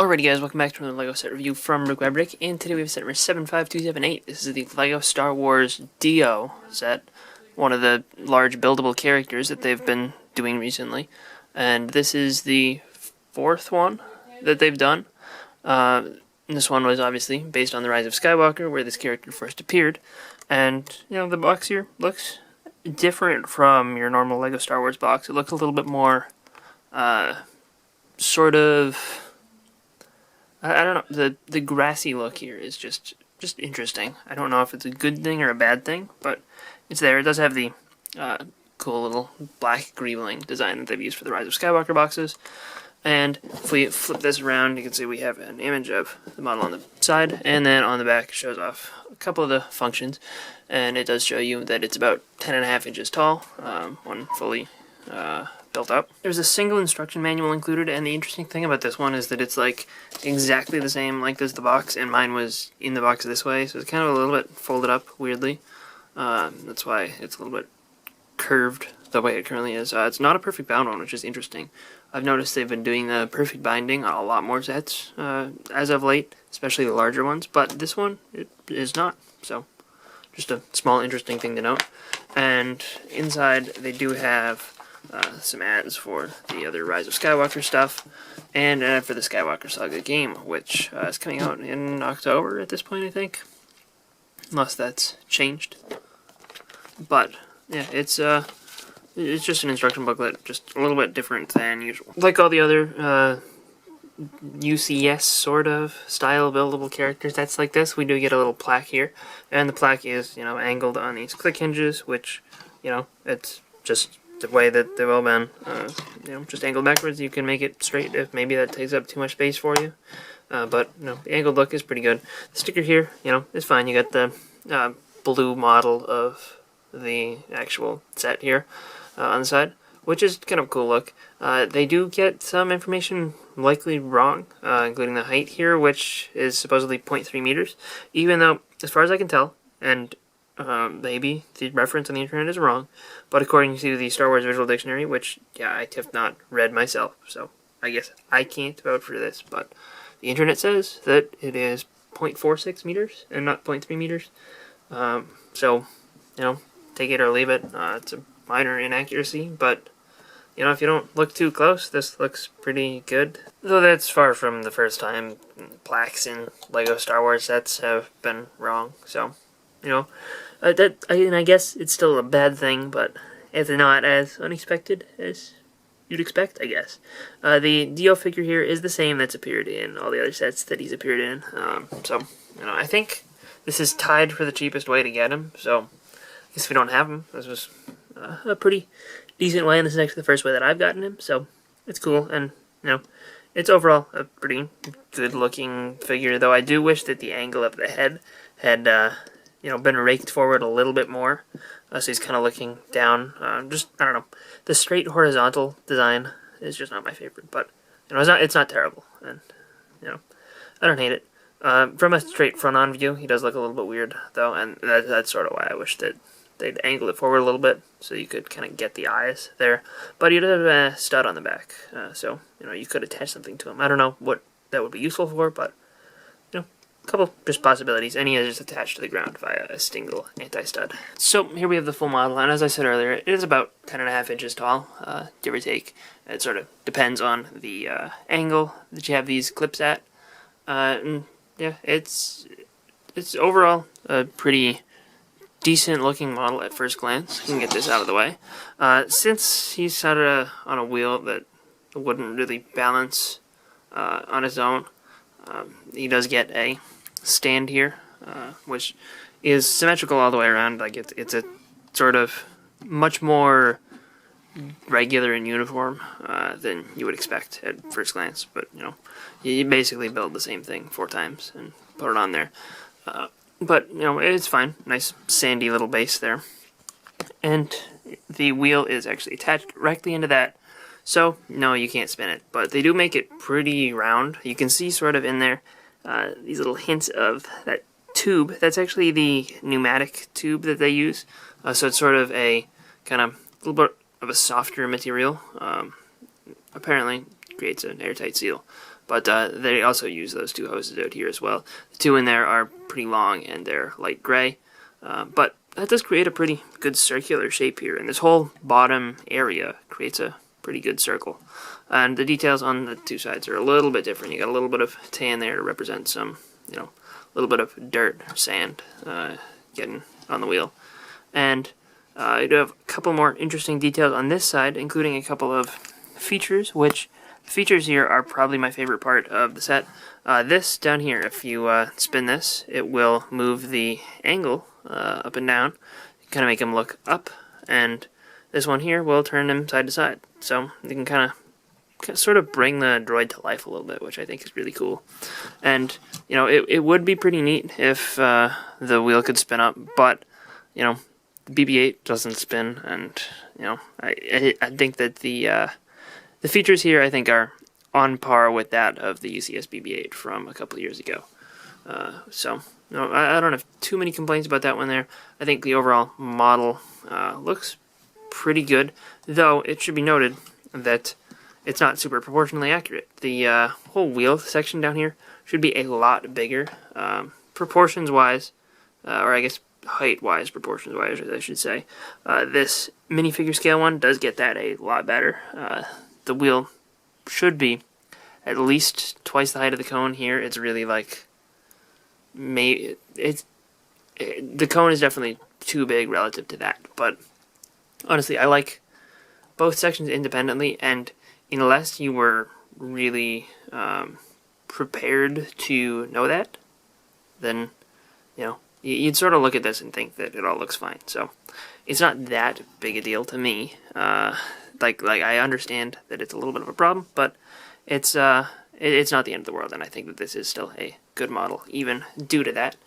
Alrighty guys, welcome back to another LEGO set review from BrickByBrick, and today we have set number 75278. This is the LEGO Star Wars Dio set, one of the large buildable characters that they've been doing recently, and this is the fourth one that they've done. This one was obviously based on The Rise of Skywalker, where this character first appeared, and, you know, the box here looks different from your normal LEGO Star Wars box. It looks a little bit more, sort of... I don't know, the grassy look here is just interesting. I don't know if it's a good thing or a bad thing, but it's there. It does have the cool little black greebling design that they've used for the Rise of Skywalker boxes. And if we flip this around, you can see we have an image of the model on the side, and then on the back it shows off a couple of the functions. And it does show you that it's about 10.5 inches tall, when fully built up. There's a single instruction manual included, and the interesting thing about this one is that it's like exactly the same length as the box, and mine was in the box this way, so it's kind of a little bit folded up weirdly. That's why it's a little bit curved the way it currently is. It's not a perfect bound one, which is interesting. I've noticed they've been doing the perfect binding on a lot more sets as of late, especially the larger ones, but this one it is not, so just a small interesting thing to note. And inside they do have some ads for the other Rise of Skywalker stuff, and for the Skywalker Saga game, which is coming out in October at this point, I think, unless that's changed. But yeah, it's just an instruction booklet, just a little bit different than usual. Like all the other UCS sort of style buildable characters that's like this, we do get a little plaque here, and the plaque is, you know, angled on these click hinges, which, you know, it's just the way that they've all been, you know, just angled backwards. You can make it straight if maybe that takes up too much space for you, but you know, the angled look is pretty good. The sticker here, you know, is fine. You got the blue model of the actual set here on the side, which is kind of a cool look. They do get some information likely wrong, including the height here, which is supposedly 0.3 meters, even though, as far as I can tell, and maybe the reference on the internet is wrong, but according to the Star Wars Visual Dictionary, which, yeah, I have not read myself, so I guess I can't vouch for this, but the internet says that it is 0.46 meters and not 0.3 meters, so, you know, take it or leave it. It's a minor inaccuracy, but, you know, if you don't look too close, this looks pretty good. Though that's far from the first time plaques in LEGO Star Wars sets have been wrong, so, you know, I guess it's still a bad thing, but it's not as unexpected as you'd expect, I guess. The Dio figure here is the same that's appeared in all the other sets that he's appeared in, so, you know, I think this is tied for the cheapest way to get him, so I guess if we don't have him, this was a pretty decent way, and this is actually the first way that I've gotten him, so it's cool, and, you know, it's overall a pretty good-looking figure, though I do wish that the angle of the head had, you know, been raked forward a little bit more, so he's kind of looking down. Just, I don't know, the straight horizontal design is just not my favorite, but, you know, it's not terrible, and, you know, I don't hate it. From a straight front-on view, he does look a little bit weird, though, and that's sort of why I wish that they'd angle it forward a little bit, so you could kind of get the eyes there. But he does have a stud on the back, so, you know, you could attach something to him. I don't know what that would be useful for, but, you know, a couple just possibilities, and he is just attached to the ground via a single anti-stud. So here we have the full model, and as I said earlier, it is about 10.5 inches tall, give or take. It sort of depends on the angle that you have these clips at. And yeah, it's overall a pretty decent looking model at first glance. You can get this out of the way. Since he's sat on a wheel that wouldn't really balance on his own, he does get a stand here, which is symmetrical all the way around. Like it's a sort of much more regular and uniform than you would expect at first glance. But, you know, you basically build the same thing 4 times and put it on there. But, you know, it's fine. Nice sandy little base there. And the wheel is actually attached directly into that. So, no, you can't spin it. But they do make it pretty round. You can see sort of in there these little hints of that tube. That's actually the pneumatic tube that they use. So it's sort of a kind of a little bit of a softer material. Apparently creates an airtight seal. but they also use those two hoses out here as well. The two in there are pretty long and they're light gray, but that does create a pretty good circular shape here, and this whole bottom area creates a pretty good circle. And the details on the two sides are a little bit different. You got a little bit of tan there to represent some, a little bit of dirt or sand getting on the wheel. And I do have a couple more interesting details on this side, including a couple of features, which features here are probably my favorite part of the set. This down here, if you spin this, it will move the angle up and down, kind of make them look up, and this one here will turn them side to side. So you can kind of sort of bring the droid to life a little bit, which I think is really cool. And, it would be pretty neat if the wheel could spin up, but, the BB-8 doesn't spin, and, I think that the features here, I think, are on par with that of the UCS BB-8 from a couple of years ago. So, I don't have too many complaints about that one there. I think the overall model looks pretty good, though it should be noted that it's not super proportionally accurate. The whole wheel section down here should be a lot bigger, proportions-wise, or I guess height-wise, proportions-wise, I should say. This minifigure scale one does get that a lot better. The wheel should be at least twice the height of the cone here. It's really like, the cone is definitely too big relative to that, but honestly, I like both sections independently, and unless you were really prepared to know that, then, you'd sort of look at this and think that it all looks fine. So it's not that big a deal to me. Like I understand that it's a little bit of a problem, but it's not the end of the world, and I think that this is still a good model, even due to that.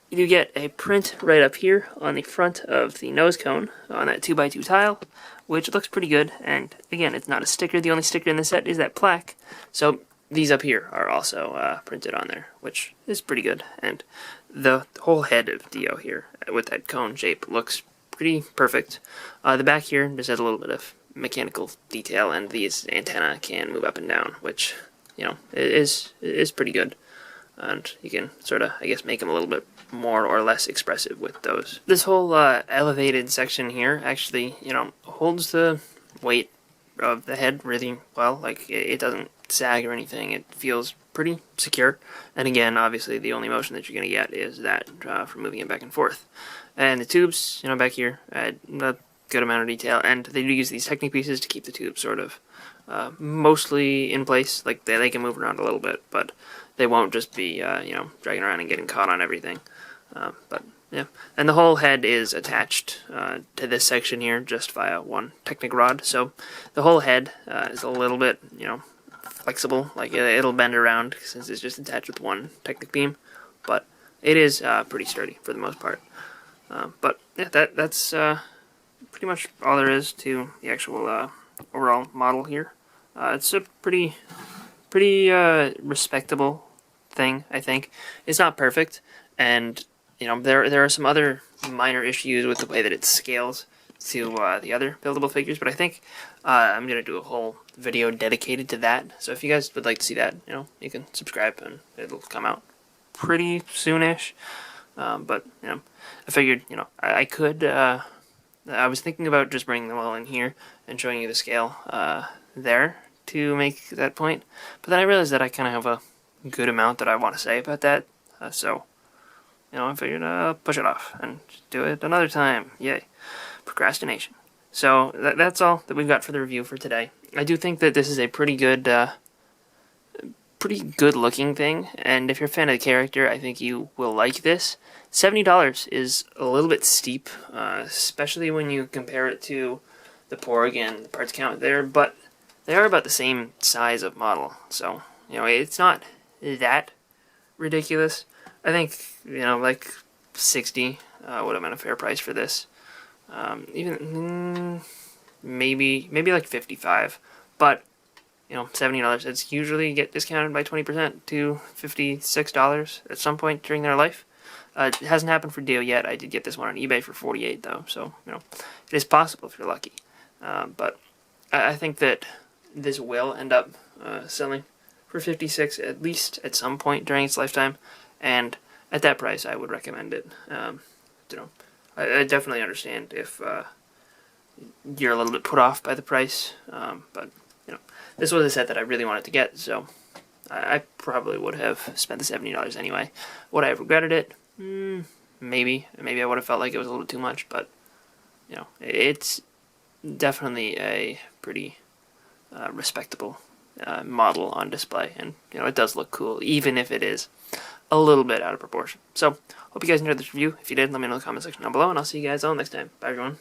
You get a print right up here on the front of the nose cone on that 2x2 tile, which looks pretty good, and again, it's not a sticker. The only sticker in the set is that plaque, so these up here are also printed on there, which is pretty good. And the whole head of Dio here with that cone shape looks pretty perfect. The back here just has a little bit of mechanical detail, and these antenna can move up and down, which is pretty good. And you can sort of, I guess, make them a little bit more or less expressive with those. This whole elevated section here actually, holds the weight of the head really well. Like, it doesn't sag or anything. It feels pretty secure. And again, obviously, the only motion that you're going to get is that from moving it back and forth. And the tubes, back here, add a good amount of detail. And they do use these Technic pieces to keep the tubes sort of mostly in place. Like, they can move around a little bit, but they won't just be, dragging around and getting caught on everything. But, yeah. And the whole head is attached to this section here just via one Technic rod. So the whole head is a little bit, flexible. Like, it'll bend around since it's just attached with one Technic beam. But it is pretty sturdy for the most part. But, yeah, that's pretty much all there is to the actual overall model here. It's a pretty respectable thing, I think. It's not perfect, and there are some other minor issues with the way that it scales to the other buildable figures, but I think I'm gonna do a whole video dedicated to that. So if you guys would like to see that, you can subscribe, and it'll come out pretty soonish. But I figured I could. I was thinking about just bringing them all in here and showing you the scale there to make that point, but then I realized that I kind of have a good amount that I want to say about that, so I figured I'll push it off and do it another time. Yay, procrastination. So that's all that we've got for the review for today. I do think that this is a pretty good looking thing, and if you're a fan of the character, I think you will like this. $70 is a little bit steep, especially when you compare it to the Porg and the parts count there, but they are about the same size of model, so it's not that ridiculous. I think like 60 would have been a fair price for this. Even maybe like 55, but $70. It's usually get discounted by 20% to $56 at some point during their life. It hasn't happened for Dio yet. I did get this one on eBay for $48 though, so it is possible if you're lucky. But I think that this will end up selling for 56 at least at some point during its lifetime, and at that price I would recommend it. You know, I definitely understand if you're a little bit put off by the price, but you know, this was a set that I really wanted to get, so I probably would have spent the $70 anyway. Would I have regretted it? Maybe I would have felt like it was a little too much, but you know, it's definitely a pretty respectable model on display, and you know, it does look cool, even if it is a little bit out of proportion. So, hope you guys enjoyed this review. If you did, let me know in the comment section down below, and I'll see you guys all next time. Bye, everyone.